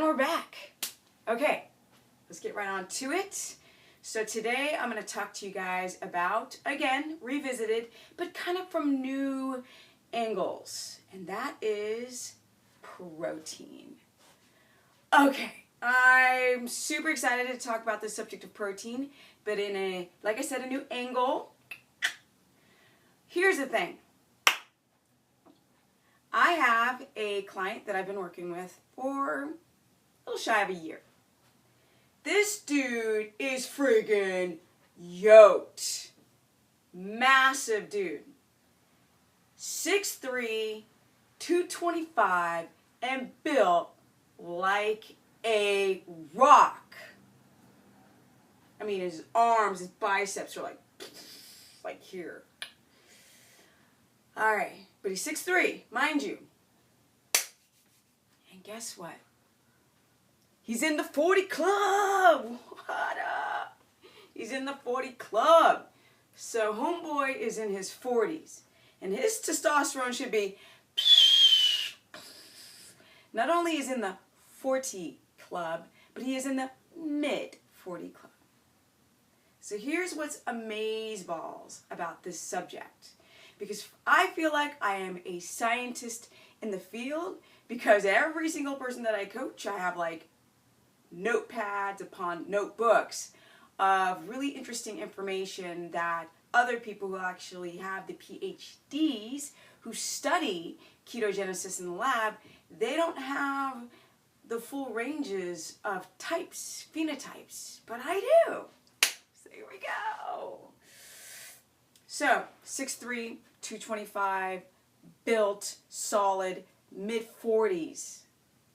we're back. Okay, let's get right on to it. So today I'm going to talk to you guys about, again, revisited, but kind of from new angles. And that is protein. Okay, I'm super excited to talk about the subject of protein, but in a, like I said, a new angle. Here's the thing. I have a client that I've been working with for a little shy of a year. This dude is freaking yoked. Massive dude. 6'3", 225, and built like a rock. I mean, his arms, his biceps are like here. All right, but he's 6'3", mind you. And guess what? He's in the 40 club. What up? He's in the 40 club. So homeboy is in his 40s. And his testosterone should be... Not only is in the 40 club, but he is in the mid 40 club. So here's what's amazeballs about this subject. Because I feel like I am a scientist in the field, because every single person that I coach, I have like notepads upon notebooks of really interesting information that other people who actually have the PhDs who study ketogenesis in the lab, they don't have the full ranges of types, phenotypes, but I do. So here we go. So 6'3", 225, built, solid, mid-40s.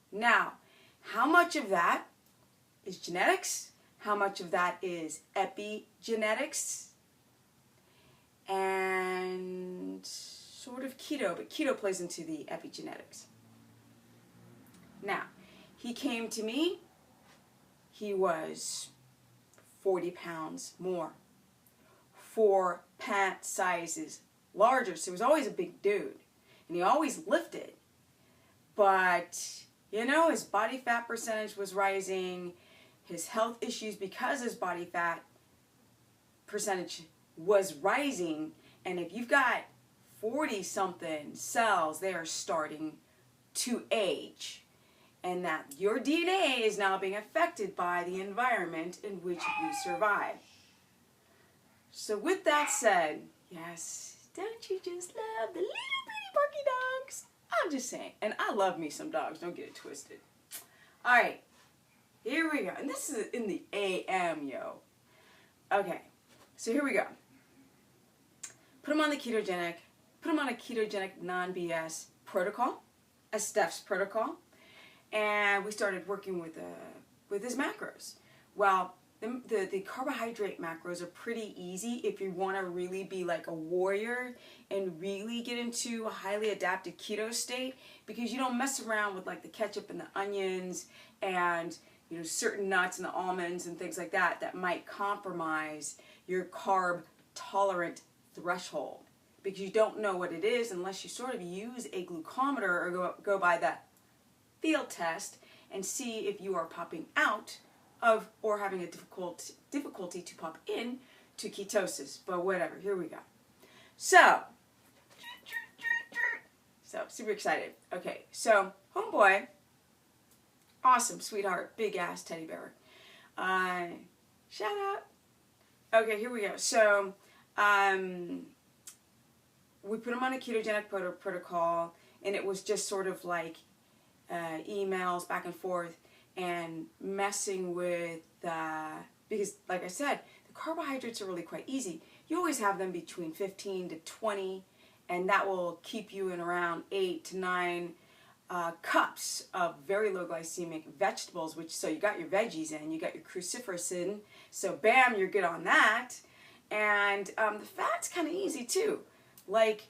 Now, how much of that is genetics? How much of that is epigenetics? And sort of keto, but keto plays into the epigenetics. Now, he came to me, he was 40 pounds more, 4 pant sizes larger, so he was always a big dude, and he always lifted, but, you know, his body fat percentage was rising, his health issues because his body fat percentage was rising, and if you've got 40-something cells, they are starting to age, and that your DNA is now being affected by the environment in which you survive. So with that said, yes, don't you just love the little bitty barky dogs? I'm just saying, and I love me some dogs, don't get it twisted. All right, here we go, and this is in the AM, yo. Okay, so here we go. Put him on the ketogenic, put him on a ketogenic non-BS protocol, a Steph's protocol, and we started working with his macros. Well, the carbohydrate macros are pretty easy if you want to really be like a warrior and really get into a highly adapted keto state, because you don't mess around with like the ketchup and the onions and, you know, certain nuts and the almonds and things like that that might compromise your carb tolerant threshold, because you don't know what it is unless you sort of use a glucometer or go by that field test and see if you are popping out of or having a difficulty to pop in to ketosis. But whatever, here we go. So super excited. Okay, so homeboy, awesome, sweetheart, big ass teddy bear. Shout out. Okay, here we go. So we put him on a ketogenic protocol, and it was just sort of like emails back and forth and messing with because like I said, the carbohydrates are really quite easy. You always have them between 15 to 20, and that will keep you in around 8 to 9 cups of very low glycemic vegetables, which, so you got your veggies in, you got your cruciferous in, so bam, you're good on that. And the fat's kind of easy too. Like,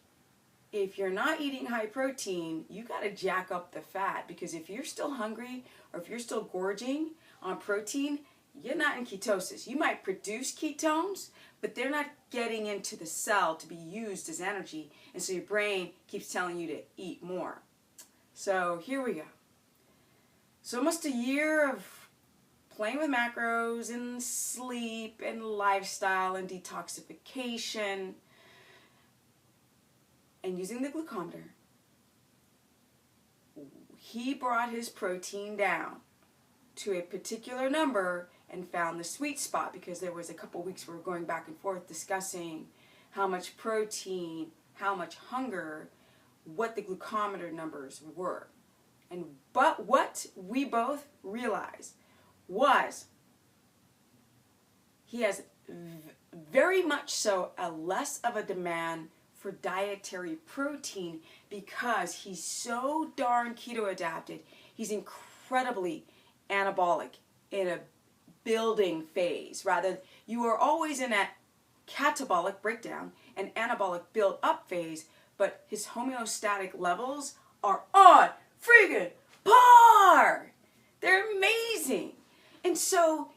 if you're not eating high protein, you got to jack up the fat, because if you're still hungry or if you're still gorging on protein, you're not in ketosis. You might produce ketones, but they're not getting into the cell to be used as energy, and so your brain keeps telling you to eat more. So here we go. So almost a year of playing with macros and sleep and lifestyle and detoxification and using the glucometer, he brought his protein down to a particular number and found the sweet spot, because there was a couple weeks we were going back and forth discussing how much protein, how much hunger, what the glucometer numbers were. But what we both realized was he has very much so a less of a demand for dietary protein because he's so darn keto adapted. He's incredibly anabolic in a building phase. Rather, you are always in a catabolic breakdown and anabolic build up phase, but his homeostatic levels are on friggin' par. They're amazing. And so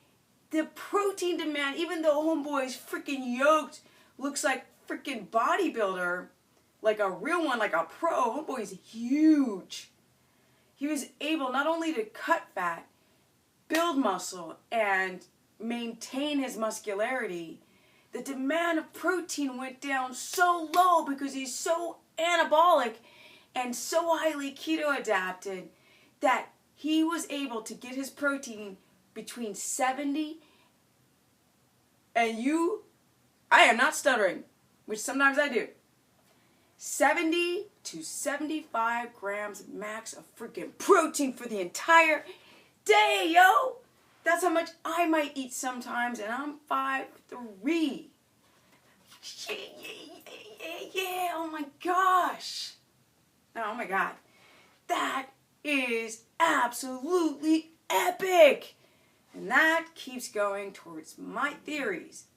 the protein demand, even though homeboy's freaking yoked, looks like freaking bodybuilder, like a real one, like a pro, homeboy's huge. He was able not only to cut fat, build muscle, and maintain his muscularity. The demand of protein went down so low because he's so anabolic and so highly keto adapted that he was able to get his protein between 70 and I am not stuttering, which sometimes I do, 70 to 75 grams max of freaking protein for the entire day, yo. That's how much I might eat sometimes, and I'm 5'3". Yeah, oh my gosh. Oh my God. That is absolutely epic. And that keeps going towards my theories.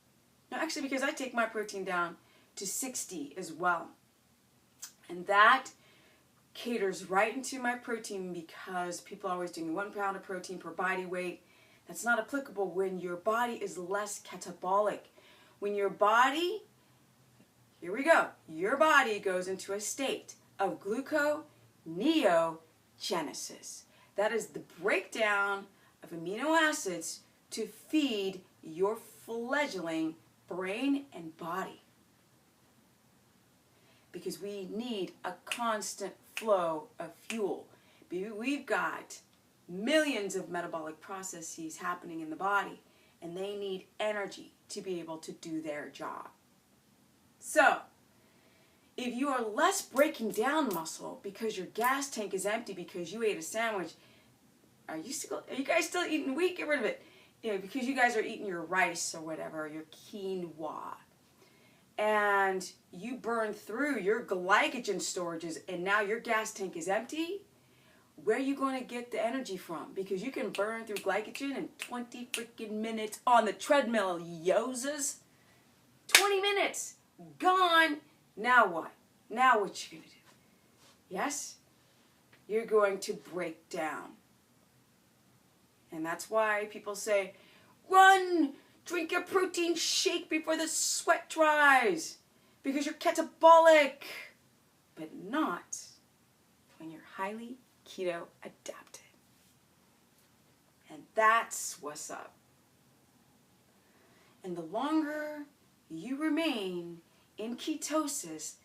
No, actually, because I take my protein down to 60 as well. And that caters right into my protein, because people are always doing 1 pound of protein per body weight. That's not applicable when your body is less catabolic. When your body, here we go, your body goes into a state of gluconeogenesis. That is the breakdown of amino acids to feed your fledgling brain and body. Because we need a constant flow of fuel. We've got millions of metabolic processes happening in the body, and they need energy to be able to do their job. So, if you are less breaking down muscle because your gas tank is empty because you ate a sandwich, are you guys still eating wheat? Get rid of it. Because you guys are eating your rice or whatever, your quinoa. And you burn through your glycogen storages and now your gas tank is empty, where are you going to get the energy from? Because you can burn through glycogen in 20 freaking minutes on the treadmill, yozas. 20 minutes, gone. Now what? Now what you going to do? Yes? You're going to break down. And that's why people say, run! Drink your protein shake before the sweat dries, because you're catabolic, but not when you're highly keto adapted. And that's what's up. And the longer you remain in ketosis,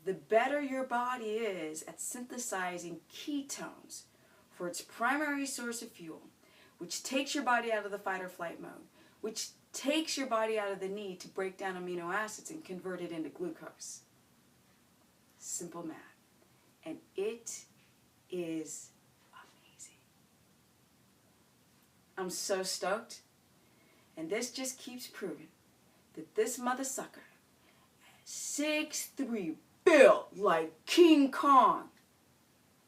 the better your body is at synthesizing ketones for its primary source of fuel, which takes your body out of the fight or flight mode, which takes your body out of the need to break down amino acids and convert it into glucose. Simple math. And it is amazing. I'm so stoked. And this just keeps proving that this mother sucker, 6'3", built like King Kong,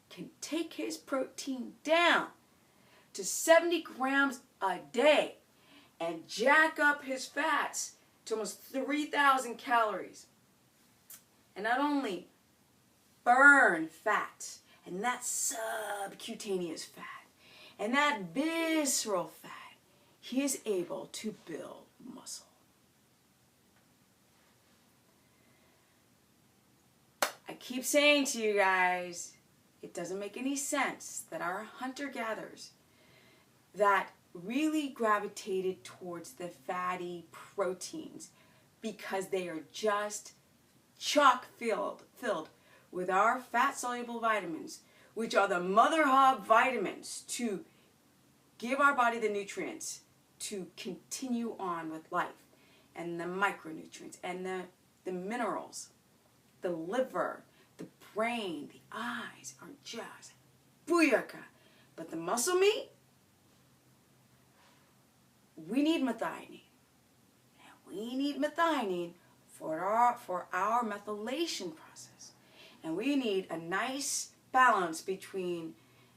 can take his protein down to 70 grams a day and jack up his fats to almost 3,000 calories. And not only burn fat, and that subcutaneous fat, and that visceral fat, he is able to build muscle. I keep saying to you guys, it doesn't make any sense that our hunter-gatherers that really gravitated towards the fatty proteins because they are just chock filled with our fat-soluble vitamins, which are the mother hub vitamins to give our body the nutrients to continue on with life, and the micronutrients, and the minerals, the liver, the brain, the eyes are just booyaka. But the muscle meat, we need methionine. And we need methionine for our methylation process. And we need a nice balance between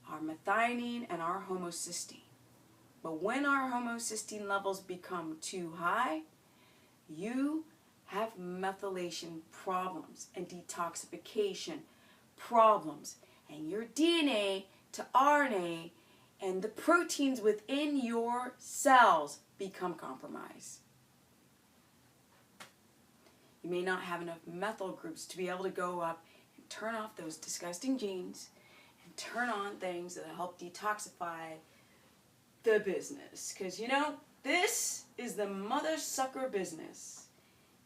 our methionine and our homocysteine. But when our homocysteine levels become too high, you have methylation problems and detoxification problems. And your DNA to RNA and the proteins within your cells become compromised. You may not have enough methyl groups to be able to go up and turn off those disgusting genes and turn on things that help detoxify the business. Because, you know, this is the mother sucker business.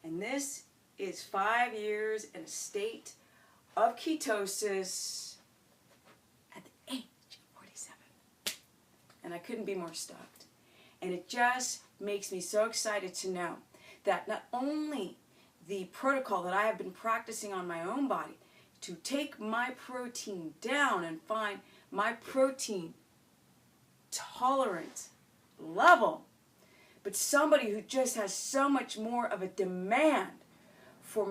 And this is 5 years in a state of ketosis at the age of 47. And I couldn't be more stoked. And it just makes me so excited to know that not only the protocol that I have been practicing on my own body to take my protein down and find my protein tolerant level, but somebody who just has so much more of a demand for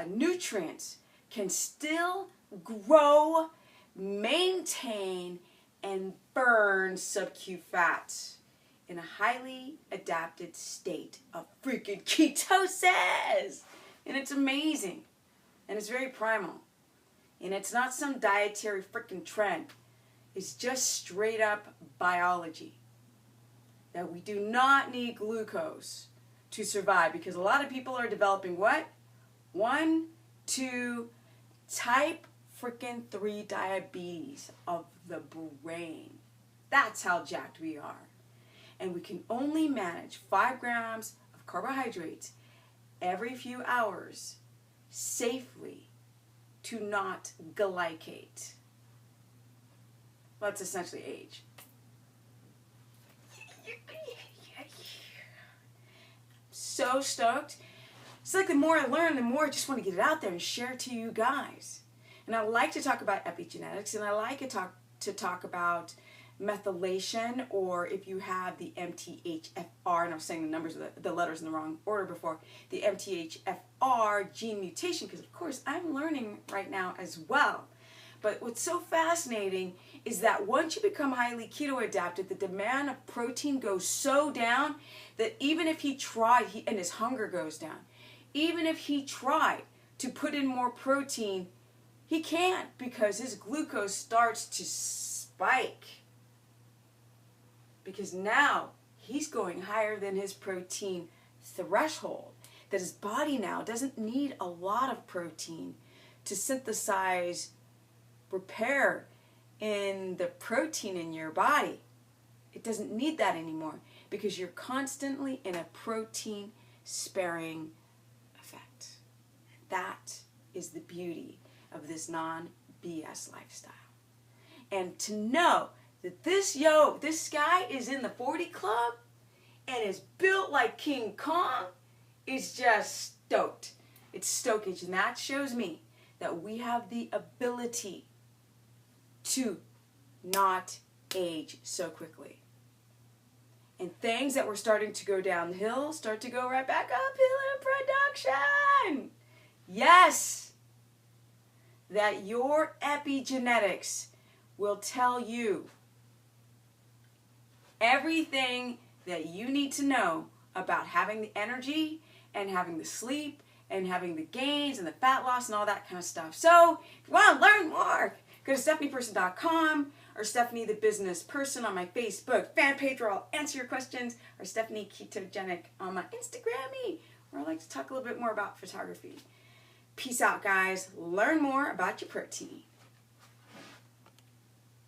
nutrients can still grow, maintain, and burn sub-Q fat in a highly adapted state of freaking ketosis. And it's amazing. And it's very primal. And it's not some dietary freaking trend. It's just straight up biology. That we do not need glucose to survive, because a lot of people are developing what? 1, 2, type freaking 3 diabetes of the brain. That's how jacked we are. And we can only manage 5 grams of carbohydrates every few hours safely to not glycate. Well, that's essentially age. So stoked. It's like the more I learn, the more I just want to get it out there and share it to you guys. And I like to talk about epigenetics, and I like to talk about methylation, or if you have the MTHFR, and I was saying the numbers of the letters in the wrong order before, the MTHFR gene mutation, because of course I'm learning right now as well. But what's so fascinating is that once you become highly keto adapted, the demand of protein goes so down that even if he tried, and his hunger goes down, even if he tried to put in more protein, he can't, because his glucose starts to spike. Because now he's going higher than his protein threshold. That his body now doesn't need a lot of protein to synthesize, repair in the protein in your body. It doesn't need that anymore, because you're constantly in a protein sparing effect. That is the beauty of this non-BS lifestyle. And to know that this guy is in the 40 club and is built like King Kong is just stoked. It's stokage, and that shows me that we have the ability to not age so quickly. And things that were starting to go downhill start to go right back uphill in production. Yes, that your epigenetics will tell you everything that you need to know about having the energy and having the sleep and having the gains and the fat loss and all that kind of stuff. So if you want to learn more, go to stephanieperson.com or Stephanie the Business Person on my Facebook fan page, where I'll answer your questions, or Stephanie Ketogenic on my Instagram, where I like to talk a little bit more about photography. Peace out, guys. Learn more about your protein.